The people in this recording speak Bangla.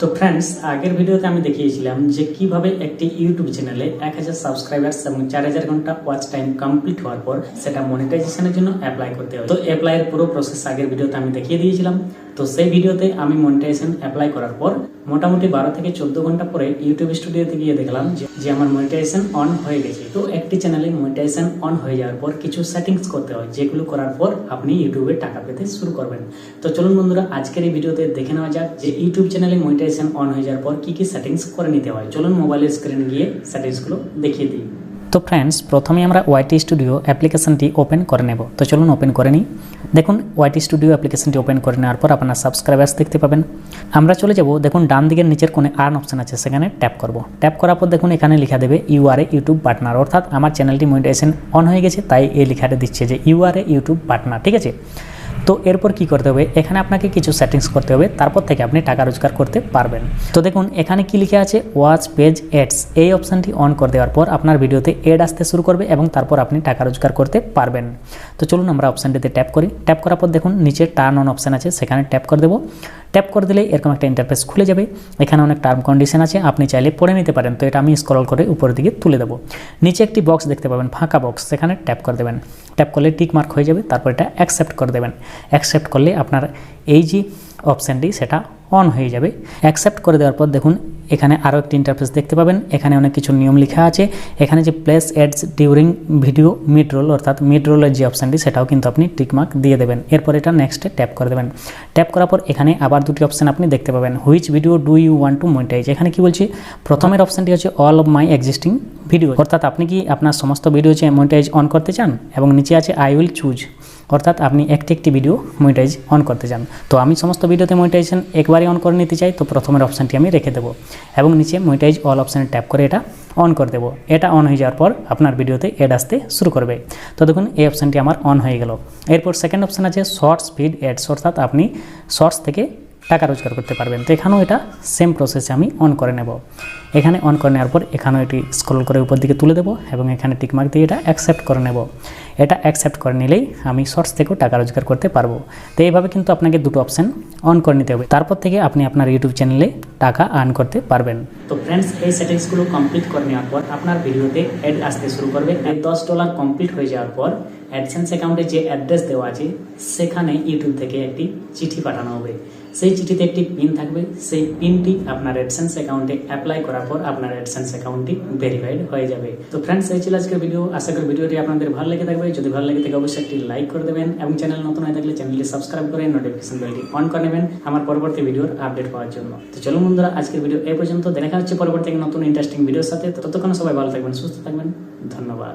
তো ফ্রেন্ডস, আগের ভিডিওতে আমি দেখিয়েছিলাম যে কিভাবে একটি ইউটিউব চ্যানেলে 1000 সাবস্ক্রাইবার্স এবং 4000 ঘন্টা ওয়াচ টাইম কমপ্লিট হওয়ার পর সেটা মনিটাইজেশনের জন্য অ্যাপ্লাই করতে হয়। তো অ্যাপ্লাইয়ের পুরো প্রসেস আগের ভিডিওতে আমি দেখিয়ে দিয়েছিলাম। তো সেই ভিডিওতে আমি মনিটাইজেশন অ্যাপ্লাই করার পর মোটামুটি 12 থেকে 14 ঘন্টা পরে ইউটিউব স্টুডিওতে গিয়ে দেখলাম যে আমার মনিটাইজেশন অন হয়ে গেছে। তো একটি চ্যানেলে মনিটাইজেশন অন হয়ে যাওয়ার পর কিছু সেটিংস করতে হয়, যেগুলো করার পর আপনি ইউটিউবে টাকা পেতে শুরু করবেন। তো চলুন বন্ধুরা, আজকের এই ভিডিওতে দেখে নেওয়া যাক যে ইউটিউব চ্যানেলে মনিটাইজেশন অন হয়ে যাওয়ার পর কি কি সেটিংস করে নিতে হয়। চলুন মোবাইলের স্ক্রিনে গিয়ে সেটিংসগুলো দেখিয়ে দিই। তো ফ্রেন্ডস, প্রথমে আমরা ওয়াইটি স্টুডিও অ্যাপ্লিকেশনটি ওপেন করে নেব। তো চলুন ওপেন করে নিই। দেখুন, ওয়াইটি স্টুডিও অ্যাপ্লিকেশনটি ওপেন করে নেওয়ার পর আপনার সাবস্ক্রাইবার্স দেখতে পাবেন। আমরা চলে যাব, দেখুন ডান দিকের নিচের কোণে আর্ন অপশন আছে, সেখানে ট্যাপ করব। ট্যাপ করার পর দেখুন এখানে লেখা দেবে ইউআরএ ইউটিউব পার্টনার, অর্থাৎ আমার চ্যানেলটি মনিটাইজেশন অন হয়ে গেছে, তাই এই লেখাটা দিচ্ছে যে ইউআরএ ইউটিউব পার্টনার। ঠিক আছে, তো এরপর কি করতে হবে, এখানে আপনাকে কিছু সেটিংস করতে হবে, তারপর থেকে আপনি টাকা রোজগার করতে পারবেন। তো দেখুন এখানে কি লিখে আছে, ওয়াচ পেজ অ্যাডস, এই অপশানটি অন করে দেওয়ার পর আপনার ভিডিওতে অ্যাড আসতে শুরু করবে এবং তারপর আপনি টাকা রোজগার করতে পারবেন। তো চলুন আমরা অপশানটিতে ট্যাপ করি। ট্যাপ করার পর দেখুন নিচে টার্ন অন অপশান আছে, সেখানে ট্যাপ করে দেবো। ট্যাপ করে দিলে এরকম একটা ইন্টারফেস খুলে যাবে। এখানে অনেক টার্ম কন্ডিশন আছে, আপনি চাইলে পড়ে নিতে পারেন। তো এটা আমি স্ক্রল করে উপরের দিকে তুলে দেবো। নিচে একটি বক্স দেখতে পাবেন, ফাঁকা বক্স, সেখানে ট্যাপ করে দেবেন। ট্যাপ করলে টিক মার্ক হয়ে যাবে, তারপর এটা অ্যাকসেপ্ট করে দেবেন। অ্যাকসেপ্ট করলে আপনার এই যে অপশানটি সেটা অন হয়ে যাবে। অ্যাকসেপ্ট করে দেওয়ার পর দেখুন এখানে আরও একটি ইন্টারফেস দেখতে পাবেন। এখানে অনেক কিছু নিয়ম লেখা আছে। এখানে যে place ads during video mid roll, অর্থাৎ মিড রোলের যে অপশানটি সেটাও কিন্তু আপনি টিকমার্ক দিয়ে দেবেন। এরপর এটা নেক্সটে ট্যাপ করে দেবেন। ট্যাপ করার পর এখানে আবার দুটি অপশান আপনি দেখতে পাবেন, which video do you want to monetize. এখানে কি বলছি, প্রথমের অপশানটি হচ্ছে all of my existing video, অর্থাৎ আপনি কি আপনার সমস্ত ভিডিও মনিটাইজ অন করতে চান, এবং নিচে আছে আই উইল চুজ, অর্থাৎ আপনি একটি ভিডিও মনিটাইজ অন করতে চান। তো আমি সমস্ত ভিডিওতে মনিটাইজেশন একবারই অন করে নিতে চাই, তো প্রথমের অপশানটি আমি রেখে দেবো এবং নিচে মনিটাইজ অল অপশানে ট্যাপ করে এটা অন করে দেবো। এটা অন হয়ে যাওয়ার পর আপনার ভিডিওতে অ্যাড আসতে শুরু করবে। তো দেখুন এই অপশানটি আমার অন হয়ে গেল। এরপর সেকেন্ড অপশান আছে শর্টস ফিড অ্যাডস, অর্থাৎ আপনি শর্টস থেকে টাকা রোজগার করতে পারবেন। তো এখানেও এটা সেম প্রসেসে আমি অন করে নেব। এখানে অন করে নেওয়ার পর এখানেও এটি স্ক্রল করে উপর দিকে তুলে দেবো এবং এখানে টিকমার্ক দিয়ে এটা অ্যাকসেপ্ট করে নেব। এটা অ্যাকসেপ্ট করে নিলেই আমি শর্টস থেকেও টাকা রোজগার করতে পারবো। তো এইভাবে কিন্তু আপনাকে দুটো অপশান অন করে নিতে হবে, তারপর থেকে আপনি আপনার ইউটিউব চ্যানেলে টাকা আর্ন করতে পারবেন। তো ফ্রেন্ডস, এই সেটিংসগুলো কমপ্লিট করে নেওয়ার পর আপনার ভিডিওতে অ্যাড আসতে শুরু করবে। $10 কমপ্লিট হয়ে যাওয়ার পর অ্যাডসেন্স অ্যাকাউন্টে যে অ্যাড্রেস দেওয়া আছে সেখানে ইউটিউব থেকে একটি চিঠি পাঠানো হবে। সেই চিঠিতে একটি পিন থাকবে, সেই পিনটি আপনার অ্যাডসেন্স অ্যাকাউন্টে অ্যাপ্লাই করার পর আপনার অ্যাডসেন্স অ্যাকাউন্টটি ভেরিফাইড হয়ে যাবে। তো ফ্রেন্ডস, এই ছিল আজকের ভিডিও। আশা করি ভিডিওটি আপনাদের ভালো লেগে থাকবে। যদি ভালো লেগে থাকে অবশ্যই একটি লাইক করে দেবেন এবং চ্যানেল নতুন হয়ে থাকলে চ্যানেলটি সাবস্ক্রাইব করে নোটিফিকেশন বেলটি অন করে নেবেন আমার পরবর্তী ভিডিওর আপডেট পাওয়ার জন্য। তো চলুন বন্ধুরা, আজকের ভিডিও এই পর্যন্ত। দেখা হচ্ছে পরবর্তী নতুন ইন্টারেস্টিং ভিডিওর সাথে। ততক্ষণ সবাই ভালো থাকবেন, সুস্থ থাকবেন। ধন্যবাদ।